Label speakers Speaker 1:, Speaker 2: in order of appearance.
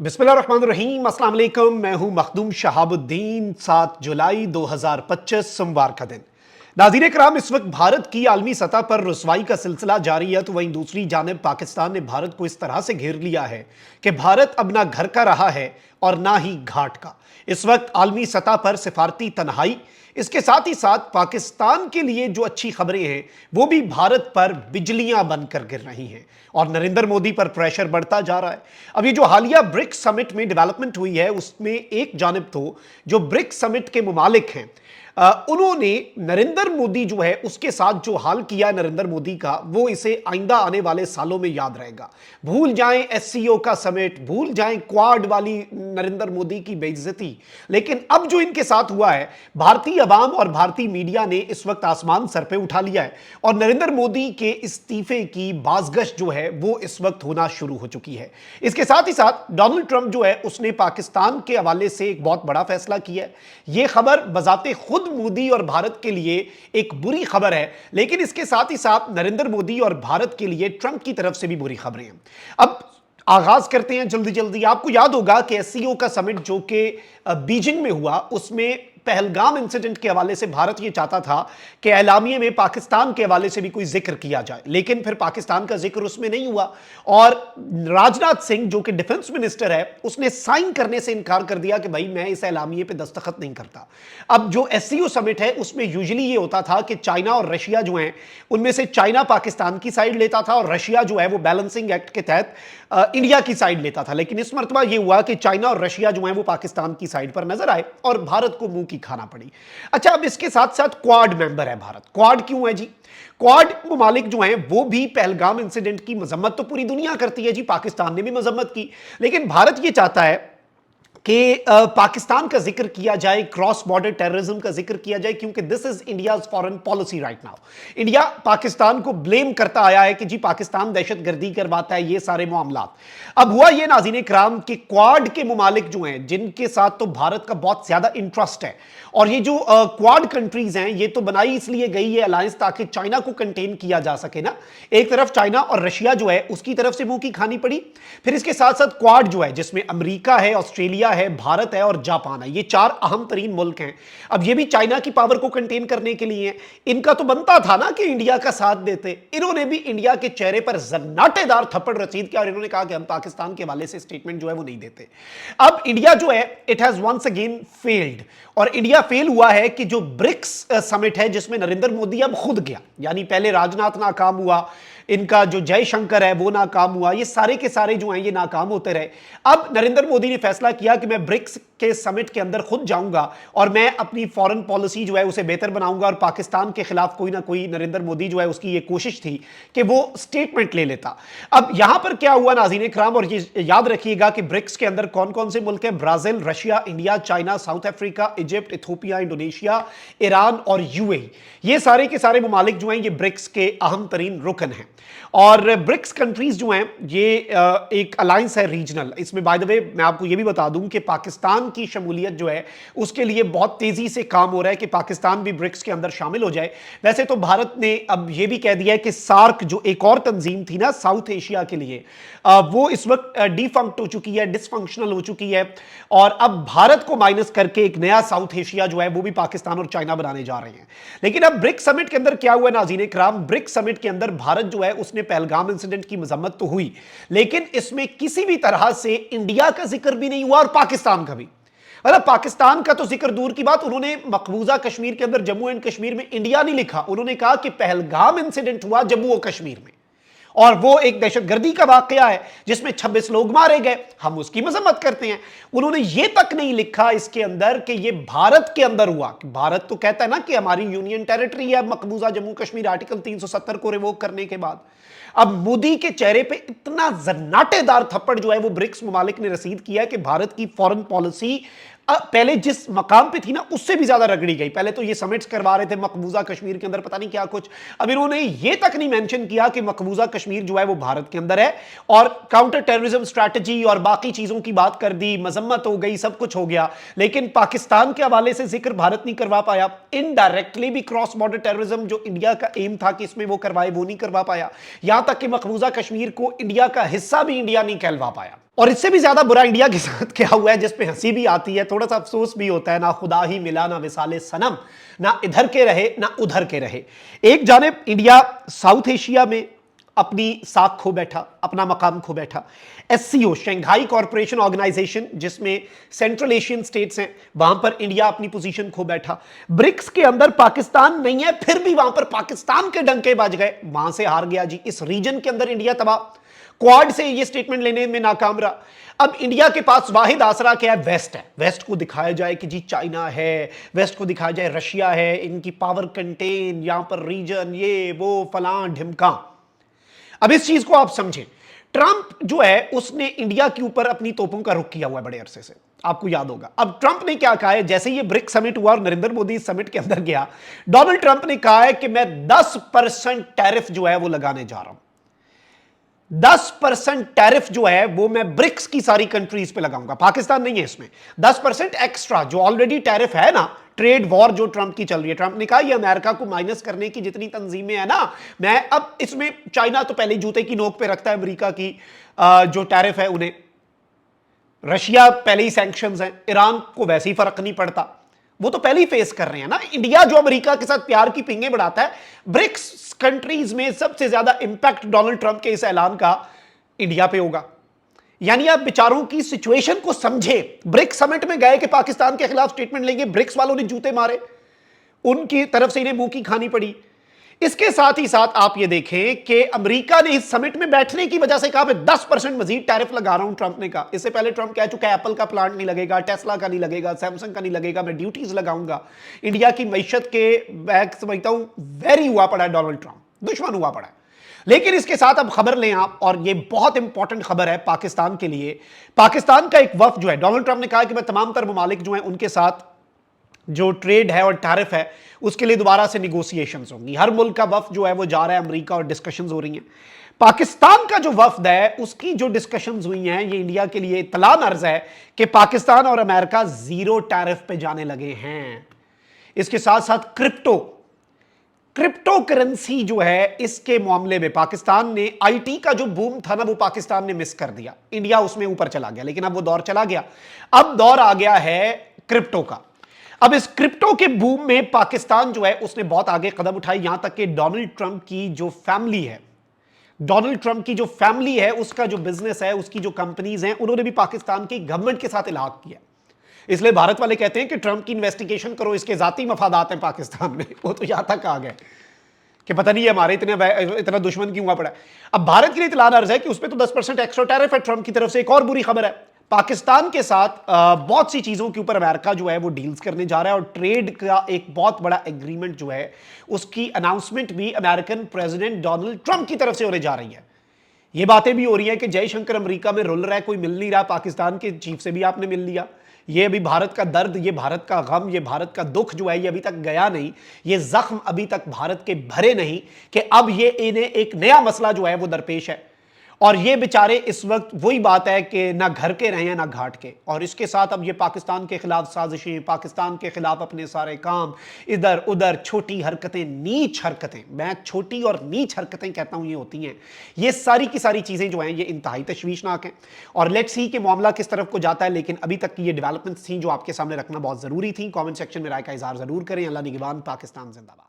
Speaker 1: बिस्मिल्लाहिर्रहमानिर्रहीम, अस्सलाम वालेकुम। मैं हूं मखदूम शहाबुद्दीन। 7 जुलाई 2025 सोमवार का दिन। नाज़रीन कराम, इस वक्त भारत की आलमी सतह पर रुसवाई का सिलसिला जारी है, तो वहीं दूसरी जानिब पाकिस्तान ने भारत को इस तरह से घेर लिया है कि भारत अब ना घर का रहा है और ना ही घाट का। इस वक्त आलमी सतह पर सिफारती तन्हाई, इसके साथ ही साथ पाकिस्तान के लिए जो अच्छी खबरें हैं वो भी भारत पर बिजलियां बनकर गिर रही हैं और नरेंद्र मोदी पर प्रेशर बढ़ता जा रहा है। अब ये जो हालिया ब्रिक्स समिट में डेवलपमेंट हुई है, उसमें एक जानिब तो जो ब्रिक्स समिट के मुमालिक हैं, उन्होंने नरेंद्र मोदी जो है उसके साथ जो हाल किया नरेंद्र मोदी का, वो इसे आइंदा आने वाले सालों में याद रहेगा। भूल जाएं एससीओ का समिट, भूल जाएं क्वाड वाली नरेंद्र मोदी की बेइज्जती, लेकिन अब जो इनके साथ हुआ है, भारतीय अवाम और भारतीय मीडिया ने इस वक्त आसमान सर पे उठा लिया है और नरेंद्र मोदी के इस्तीफे की बाज़गश्त जो है वो इस वक्त होना शुरू हो चुकी है। इसके साथ ही साथ डोनाल्ड ट्रंप जो है उसने पाकिस्तान के हवाले से एक बहुत बड़ा फैसला किया है। यह खबर बजाते खुद मोदी और भारत के लिए एक बुरी खबर है, लेकिन इसके साथ ही साथ नरेंद्र मोदी और भारत के लिए ट्रंप की तरफ से भी बुरी खबरें हैं। अब आगाज करते हैं जल्दी जल्दी। आपको याद होगा कि एससीओ का समिट जो कि बीजिंग में हुआ, उसमें पहलगाम इंसिडेंट के हवाले से भारत यह चाहता था कि एलामिये में पाकिस्तान के हवाले से भी कोई जिक्र किया जाए, लेकिन फिर पाकिस्तान का जिक्र उसमें नहीं हुआ और राजनाथ सिंह जो कि डिफेंस मिनिस्टर है, उसने साइन करने से इनकार कर दिया कि भाई मैं इस एलामिये पे दस्तखत नहीं करता। अब जो एससीओ समिट है उसमें यूजुअली ये होता था कि चाइना और रशिया जो हैं, उनमें से चाइना पाकिस्तान की साइड लेता था और रशिया जो है वो बैलेंसिंग एक्ट के तहत इंडिया की साइड लेता था। लेकिन इस मर्तबा यह हुआ कि चाइना और रशिया जो है वो पाकिस्तान की साइड पर नजर आए और भारत को मुंह की खाना पड़ी। अच्छा, अब इसके साथ साथ क्वाड मेंबर है भारत। क्वाड क्यों है जी? क्वाड ममालिक जो हैं वो भी पहलगाम इंसिडेंट की मजम्मत तो पूरी दुनिया करती है जी, पाकिस्तान ने भी मजम्मत की, लेकिन भारत ये चाहता है कि पाकिस्तान का जिक्र किया जाए, क्रॉस बॉर्डर टेररिज्म का जिक्र किया जाए, क्योंकि this is India's foreign policy right now. India Pakistan को ब्लेम करता आया है कि जी पाकिस्तान दहशतगर्दी करवाता है, ये सारे मामला। अब हुआ ये नाज़रीन इकराम कि क्वाड के मुमालिक जो हैं, जिनके साथ तो भारत का बहुत ज्यादा इंटरेस्ट है, और ये जो क्वाड कंट्रीज हैं ये तो बनाई इसलिए गई है अलायंस ताकि चाइना को कंटेन किया जा सके ना। एक तरफ चाइना और रशिया जो है उसकी तरफ से मुंह की खानी पड़ी, फिर इसके साथ साथ क्वाड जो है जिसमें अमेरिका है, ऑस्ट्रेलिया है, भारत है और जापान है, ये 4 अहम तरीन मुल्क हैं। अब ये भी चाइना की पावर को कंटेन करने के लिए हैं। इनका तो बनता था ना कि इंडिया का साथ देते। इन्होंने भी इंडिया के चेहरे पर जन्नाटेदार थप्पड़ रसीद किया और इन्होंने कहा कि हम पाकिस्तान के हवाले से स्टेटमेंट जो है वो नहीं देते। अब इंडिया जो है it has once again failed, और इंडिया फेल हुआ है कि जो ब्रिक्स समिट है जिसमें नरेंद्र मोदी अब खुद गया, यानी पहले राजनाथ नाकाम हुआ, इनका जो जयशंकर है वो नाकाम हुआ, ये सारे के सारे जो हैं ये नाकाम होते रहे। अब नरेंद्र मोदी ने फैसला किया कि मैं ब्रिक्स के समिट के अंदर खुद जाऊंगा और मैं अपनी फॉरेन पॉलिसी जो है उसे बेहतर बनाऊंगा, और पाकिस्तान के खिलाफ कोई ना कोई नरेंद्र मोदी जो है उसकी ये कोशिश थी कि वो स्टेटमेंट ले लेता। अब यहां पर क्या हुआ नाज़रीन इकराम, और ये याद रखिएगा कि ब्रिक्स के अंदर कौन कौन से मुल्क हैं? Brazil, Russia, India, China, south Africa, Egypt, Ethiopia, Indonesia, Iran और यूएई। ये सारे के सारे मुमालिक जो हैं ये ब्रिक्स के अहम तरीन रुकन हैं। और ब्रिक्स कंट्रीज जो हैं ये एक अलायंस है रीजनल। इसमें बाय द वे मैं आपको ये भी बता दूं कि पाकिस्तान की शमूलियत जो है उसके लिए बहुत तेजी से काम हो रहा है कि पाकिस्तान भी ब्रिक्स के अंदर शामिल हो जाए। वैसे तो भारत ने अब ये भी कह दिया है कि सार्क जो एक और तंजीम थी ना साउथ एशिया के लिए, वो इस वक्त डिफंक्ट हो चुकी है, डिसफंक्शनल हो चुकी है, और अब भारत को माइनस करके एक नया साउथ एशिया जो है वो भी पाकिस्तान और चाइना बनाने जा रहे हैं। लेकिन अब ब्रिक्स समिट के अंदर क्या हुआ नाज़रीन इकराम? ब्रिक्स समिट के अंदर भारत जो है उसने पहलगाम इंसिडेंट की मजम्मत तो हुई, लेकिन इसमें किसी भी तरह से इंडिया का जिक्र भी नहीं हुआ और पाकिस्तान का भी। मतलब पाकिस्तान का तो जिक्र दूर की बात, उन्होंने मकबूजा कश्मीर के अंदर जम्मू एंड कश्मीर में इंडिया नहीं लिखा, उन्होंने कहा कि पहलगाम इंसिडेंट हुआ जम्मू और कश्मीर में और वो एक दहशतगर्दी का वाकया है जिसमें 26 लोग मारे गए, हम उसकी मजम्मत करते हैं। उन्होंने ये तक नहीं लिखा इसके अंदर कि ये भारत के अंदर हुआ। भारत तो कहता है ना कि हमारी यूनियन टेरिटरी है मकबूजा जम्मू कश्मीर, आर्टिकल 370 को रिवोक करने के बाद। अब मोदी के चेहरे पे इतना जन्नाटेदार थप्पड़ जो है वो ब्रिक्स ममालिक ने रसीद किया है कि भारत की फॉरेन पॉलिसी पहले जिस मकाम पे थी ना उससे भी ज्यादा रगड़ी गई। पहले तो ये समिट्स करवा रहे थे मकबूजा कश्मीर के अंदर पता नहीं क्या कुछ, अब इन्होंने ये तक नहीं मेंशन किया कि मकबूजा कश्मीर जो है वो भारत के अंदर है, और काउंटर टेररिज्म स्ट्रैटेजी और बाकी चीजों की बात कर दी, मजम्मत हो गई, सब कुछ हो गया, लेकिन पाकिस्तान के हवाले से जिक्र भारत नहीं करवा पाया। इनडायरेक्टली भी क्रॉस बॉर्डर टेररिज्म जो इंडिया का एम था कि इसमें वो करवाए, वो नहीं करवा पाया। यहां तक कि मकबूजा कश्मीर को इंडिया का हिस्सा भी इंडिया नहीं कहलवा पाया। और इससे भी ज्यादा बुरा इंडिया के साथ क्या हुआ है, जिसपे हंसी भी आती है, थोड़ा सा अफसोस भी होता है। ना खुदा ही मिला ना विसाले सनम, ना इधर के रहे ना उधर के रहे। एक जानिब इंडिया साउथ एशिया में अपनी साख खो बैठा, अपना मकाम खो बैठा। एससीओ शंघाई कॉरपोरेशन ऑर्गेनाइजेशन, जिसमें सेंट्रल एशियन स्टेट्स हैं, वहां पर इंडिया अपनी पोजीशन खो बैठा। ब्रिक्स के अंदर पाकिस्तान नहीं है, फिर भी वहां पर पाकिस्तान के डंके बज गए, वहां से हार गया जी। इस रीजन के अंदर इंडिया तबाह, क्वाड से ये स्टेटमेंट लेने में नाकाम रहा। अब इंडिया के पास वाहिद आसरा क्या है? वेस्ट है। वेस्ट को दिखाया जाए कि जी चाइना है, वेस्ट को दिखाया जाए रशिया है, इनकी पावर कंटेन, यहां पर रीजन, ये वो फलां ढिमका। अब इस चीज को आप समझें, ट्रंप जो है उसने इंडिया के ऊपर अपनी तोपों का रुख किया हुआ है बड़े अरसे से, आपको याद होगा। अब ट्रंप ने क्या कहा है, जैसे ये ब्रिक्स समिट हुआ और नरेंद्र मोदी इस समिट के अंदर गया, डोनाल्ड ट्रंप ने कहा है कि मैं 10% टैरिफ जो है वो लगाने जा रहा हूं। 10% टैरिफ जो है वो मैं ब्रिक्स की सारी कंट्रीज पे लगाऊंगा, पाकिस्तान नहीं है इसमें। 10% एक्स्ट्रा, जो ऑलरेडी टैरिफ है ना, ट्रेड वॉर जो ट्रंप की चल रही है। ट्रंप ने कहा ये अमेरिका को माइनस करने की जितनी तंजीमें है ना, मैं अब इसमें, चाइना तो पहले जूते की नोक पे रखता है अमेरिका की जो टैरिफ है उन्हें, रशिया पहले ही सैंक्शंस हैं, ईरान को वैसे ही फर्क नहीं पड़ता, वो तो पहले ही फेस कर रहे हैं ना। इंडिया जो अमेरिका के साथ प्यार की पिंगे बढ़ाता है, ब्रिक्स कंट्रीज में सबसे ज्यादा इंपैक्ट डोनाल्ड ट्रंप के इस ऐलान का इंडिया पे होगा। यानी आप बेचारों की सिचुएशन को समझे। ब्रिक्स समिट में गए कि पाकिस्तान के खिलाफ स्टेटमेंट लेंगे, ब्रिक्स वालों ने जूते मारे, उनकी तरफ से इन्हें मुंह की खानी पड़ी। इसके साथ ही साथ आप ये देखें कि अमेरिका ने इस समिट में बैठने की वजह से कहा 10% मजीद टैरिफ लगा रहा हूं, ट्रंप ने कहा। इससे पहले ट्रंप कह चुका है एप्पल का प्लांट नहीं लगेगा, टेस्ला का नहीं लगेगा, सैमसंग का नहीं लगेगा, मैं ड्यूटीज लगाऊंगा। इंडिया की मैशत के मैं समझता हूं वेरी हुआ पड़ा है डोनाल्ड ट्रंप, दुश्मन हुआ पड़ा है। लेकिन इसके साथ अब खबर लें आप, और ये बहुत इंपॉर्टेंट खबर है पाकिस्तान के लिए। पाकिस्तान का एक वफ्द जो है, डोनाल्ड ट्रंप ने कहा कि मैं तमाम तर ममालिक जो है उनके साथ जो ट्रेड है और टैरिफ है उसके लिए दोबारा से निगोशिएशंस होंगी। हर मुल्क का वफ्द जो है वो जा रहा है अमेरिका और डिस्कशंस हो रही हैं। पाकिस्तान का जो वफ्द है उसकी जो डिस्कशंस हुई हैं, ये इंडिया के लिए इत्तला अर्ज है कि पाकिस्तान और अमेरिका जीरो टैरिफ पे जाने लगे हैं। इसके साथ साथ क्रिप्टो करेंसी जो है, इसके मामले में पाकिस्तान ने, आईटी का जो बूम था ना वो पाकिस्तान ने मिस कर दिया, इंडिया उसमें ऊपर चला गया, लेकिन अब वो दौर चला गया। अब दौर आ गया है क्रिप्टो का। अब इस क्रिप्टो के बूम में पाकिस्तान जो है उसने बहुत आगे कदम उठाए, यहां तक कि डोनाल्ड ट्रंप की जो फैमिली है, उसका जो बिजनेस है, उसकी जो कंपनीज हैं, उन्होंने भी पाकिस्तान की गवर्नमेंट के साथ इलाहा किया। इसलिए भारत वाले कहते हैं कि ट्रंप की इन्वेस्टिगेशन करो, इसके जाती मफादात हैं पाकिस्तान में। वो तो यहां तक आ गए कि पता नहीं है हमारे इतना दुश्मन क्यों हुआ पड़ा है। अब भारत के लिए इत्तला अर्ज है कि उस पर तो 10% एक्स्ट्रा टैरिफ है ट्रंप की तरफ से। एक और बुरी खबर है, पाकिस्तान के साथ बहुत सी चीजों के ऊपर अमेरिका जो है वो डील्स करने जा रहा है, और ट्रेड का एक बहुत बड़ा एग्रीमेंट जो है उसकी अनाउंसमेंट भी अमेरिकन प्रेसिडेंट डोनाल्ड ट्रंप की तरफ से होने जा रही है। ये बातें भी हो रही है कि जयशंकर अमेरिका में रुल रहा है, कोई मिल नहीं रहा, पाकिस्तान के चीफ से भी आपने मिल लिया। ये अभी भारत का दर्द, ये भारत का गम, ये भारत का दुख जो है ये अभी तक गया नहीं, ये जख्म अभी तक भारत के भरे नहीं कि अब ये इन्हें एक नया मसला जो है वो दरपेश है। और ये बेचारे इस वक्त वही बात है कि ना घर के रहे हैं ना घाट के। और इसके साथ अब ये पाकिस्तान के खिलाफ साजिशें, पाकिस्तान के खिलाफ अपने सारे काम, इधर उधर छोटी हरकतें, नीच हरकतें, मैं छोटी और नीच हरकतें कहता हूं ये होती हैं, ये सारी की सारी चीजें जो हैं ये इंतहाई तशवीशनाक हैं। और लेट्स सी कि मामला किस तरफ को जाता है, लेकिन अभी तक की ये डेवलपमेंट्स थी जो आपके सामने रखना बहुत जरूरी थी। कॉमेंट सेक्शन में राय का इजहार जरूर करें। अल्लाह निगहबान, पाकिस्तान जिंदाबाद।